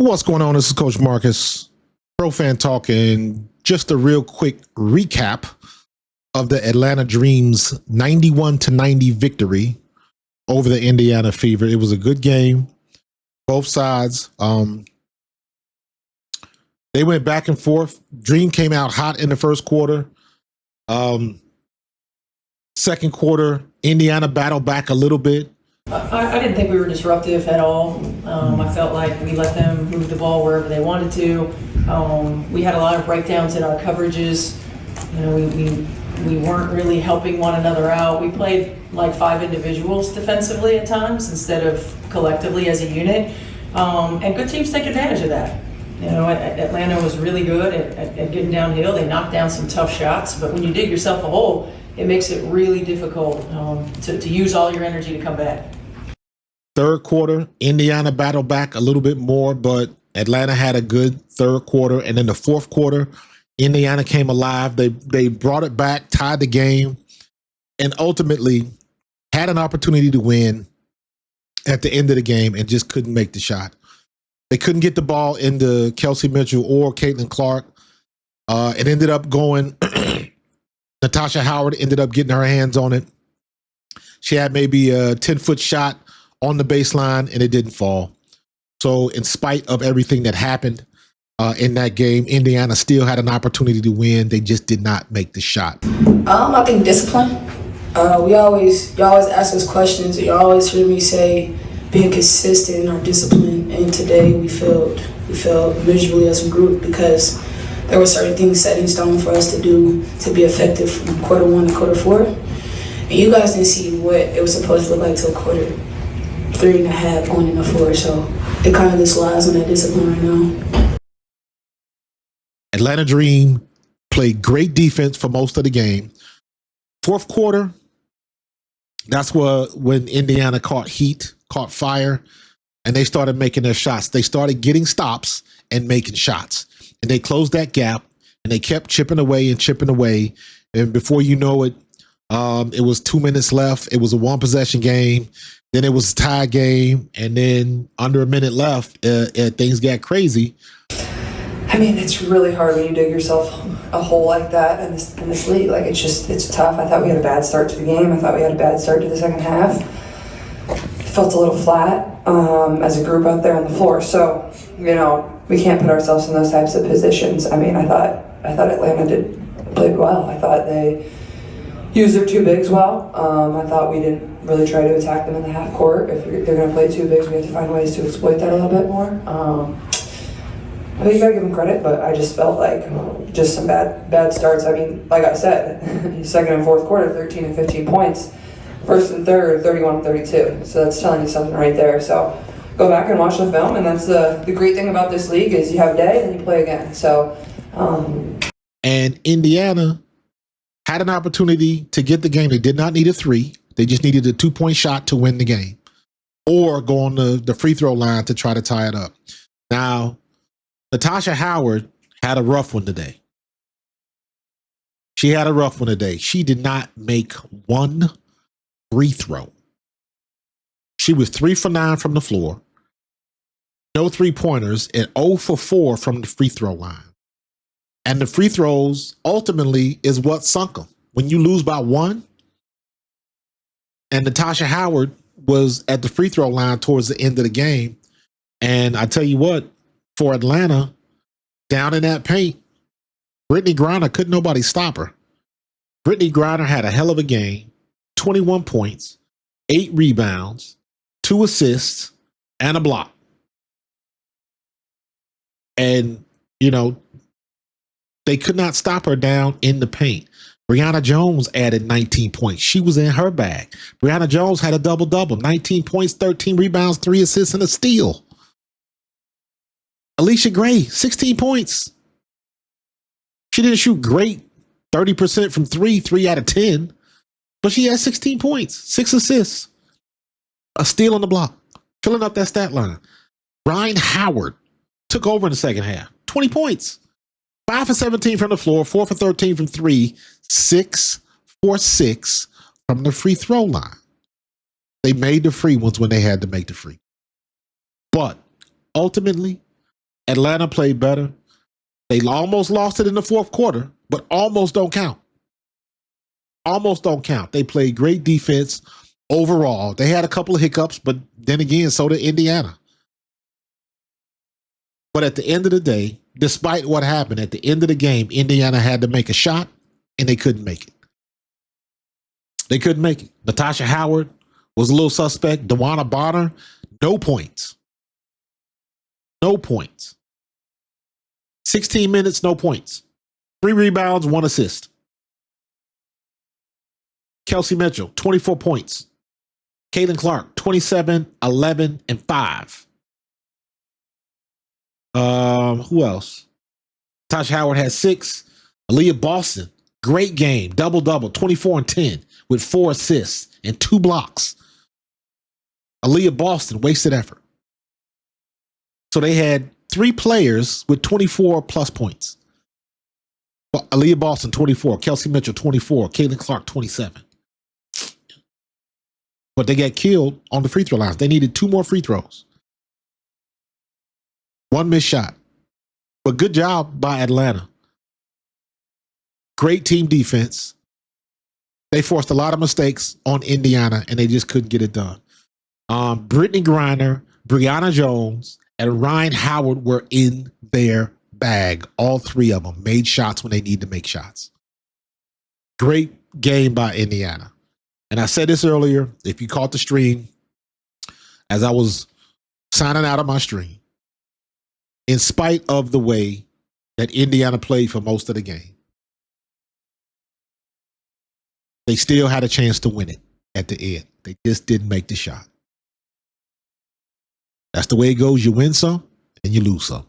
What's going on? This is Coach Marcus, Pro Fan Talk, and just a real quick recap of the Atlanta Dreams 91-90 victory over the Indiana Fever. It was a good game, both sides. They went back and forth. Dream came out hot in the first quarter. Second quarter, Indiana battled back a little bit. I didn't think we were disruptive at all. I felt like we let them move the ball wherever they wanted to. We had a lot of breakdowns in our coverages. You know, we weren't really helping one another out. We played like five individuals defensively at times instead of collectively as a unit. And good teams take advantage of that. You know, Atlanta was really good at getting downhill. They knocked down some tough shots, but when you dig yourself a hole, it makes it really difficult to use all your energy to come back. Third quarter, Indiana battled back a little bit more, but Atlanta had a good third quarter. And in the fourth quarter, Indiana came alive. They brought it back, tied the game, and ultimately had an opportunity to win at the end of the game and just couldn't make the shot. They couldn't get the ball into Kelsey Mitchell or Caitlin Clark. It ended up going, Natasha Howard ended up getting her hands on it. She had maybe a 10-foot shot on the baseline, and it didn't fall. So in spite of everything that happened in that game, Indiana still had an opportunity to win. They just did not make the shot. I think discipline. You always ask us questions. You always hear me say being consistent in our discipline. And today we failed miserably as a group because there were certain things set in stone for us to do to be effective from quarter one to quarter four. And you guys didn't see what it was supposed to look like till quarter 3.5 on in the four. So it kind of just lies on that discipline right now. Atlanta Dream played great defense for most of the game. Fourth quarter, that's when Indiana caught fire, and they started making their shots. They started getting stops and making shots. And they closed that gap, and they kept chipping away. And before you know it, it was 2 minutes left. It was a one-possession game. Then it was a tie game. And then under a minute left, things got crazy. I mean, it's really hard when you dig yourself a hole like that in this league. Like, it's tough. I thought we had a bad start to the game. I thought we had a bad start to the second half. It felt a little flat as a group out there on the floor. So, you know, we can't put ourselves in those types of positions. I mean, I thought Atlanta played well. I thought they used their two bigs well. I thought we didn't really try to attack them in the half court. If they're going to play two bigs, we have to find ways to exploit that a little bit more. But you gotta give them credit, but I just felt like just some bad starts. I mean, like I said, second and fourth quarter, 13 and 15 points. First and third, 31 and 32. So that's telling you something right there. So go back and watch the film, and that's the great thing about this league is you have a day and you play again. So, and Indiana had an opportunity to get the game. They did not need a three. They just needed a 2-point shot to win the game or go on the free throw line to try to tie it up. Now, Natasha Howard had a rough one today. She had a rough one today. She did not make one free throw. She was 3 for 9 from the floor, no 3-pointers, and 0 for 4 from the free throw line. And the free throws ultimately is what sunk them. When you lose by 1, and Natasha Howard was at the free throw line towards the end of the game, and I tell you what, for Atlanta, down in that paint, Brittany Griner, couldn't nobody stop her. Brittany Griner had a hell of a game, 21 points, 8 rebounds, 2 assists, and a block. And, you know, they could not stop her down in the paint. Brianna Jones added 19 points. She was in her bag. Brianna Jones had a double-double, 19 points, 13 rebounds, 3 assists, and a steal. Alicia Gray, 16 points. She didn't shoot great, 30% from 3 out of 10, but she had 16 points, 6 assists, a steal on the block, filling up that stat line. Ryan Howard took over in the second half, 20 points, 5 for 17 from the floor, 4 for 13 from 3, 6 for 6 from the free throw line. They made the free ones when they had to make the free. But ultimately, Atlanta played better. They almost lost it in the fourth quarter, but almost don't count. Almost don't count. They played great defense overall. They had a couple of hiccups, but then again, so did Indiana. But at the end of the day, despite what happened, at the end of the game, Indiana had to make a shot, and they couldn't make it. They couldn't make it. Natasha Howard was a little suspect. DeWanna Bonner, no points. No points. 16 minutes, no points. 3 rebounds, 1 assist. Kelsey Mitchell, 24 points. Caitlin Clark, 27, 11, and 5. Who else? Tasha Howard had 6. Aaliyah Boston, great game, double-double, 24 and 10 with 4 assists and 2 blocks. Aaliyah Boston, wasted effort. So they had 3 players with 24 plus points. Aaliyah Boston, 24. Kelsey Mitchell, 24. Caitlin Clark, 27. But they got killed on the free throw lines. They needed 2 more free throws. 1 missed shot. But good job by Atlanta. Great team defense. They forced a lot of mistakes on Indiana, and they just couldn't get it done. Brittany Griner, Brianna Jones, and Ryan Howard were in their bag. All 3 of them made shots when they need to make shots. Great game by Indiana. And I said this earlier, if you caught the stream, as I was signing out of my stream, in spite of the way that Indiana played for most of the game, they still had a chance to win it at the end. They just didn't make the shot. That's the way it goes. You win some and you lose some.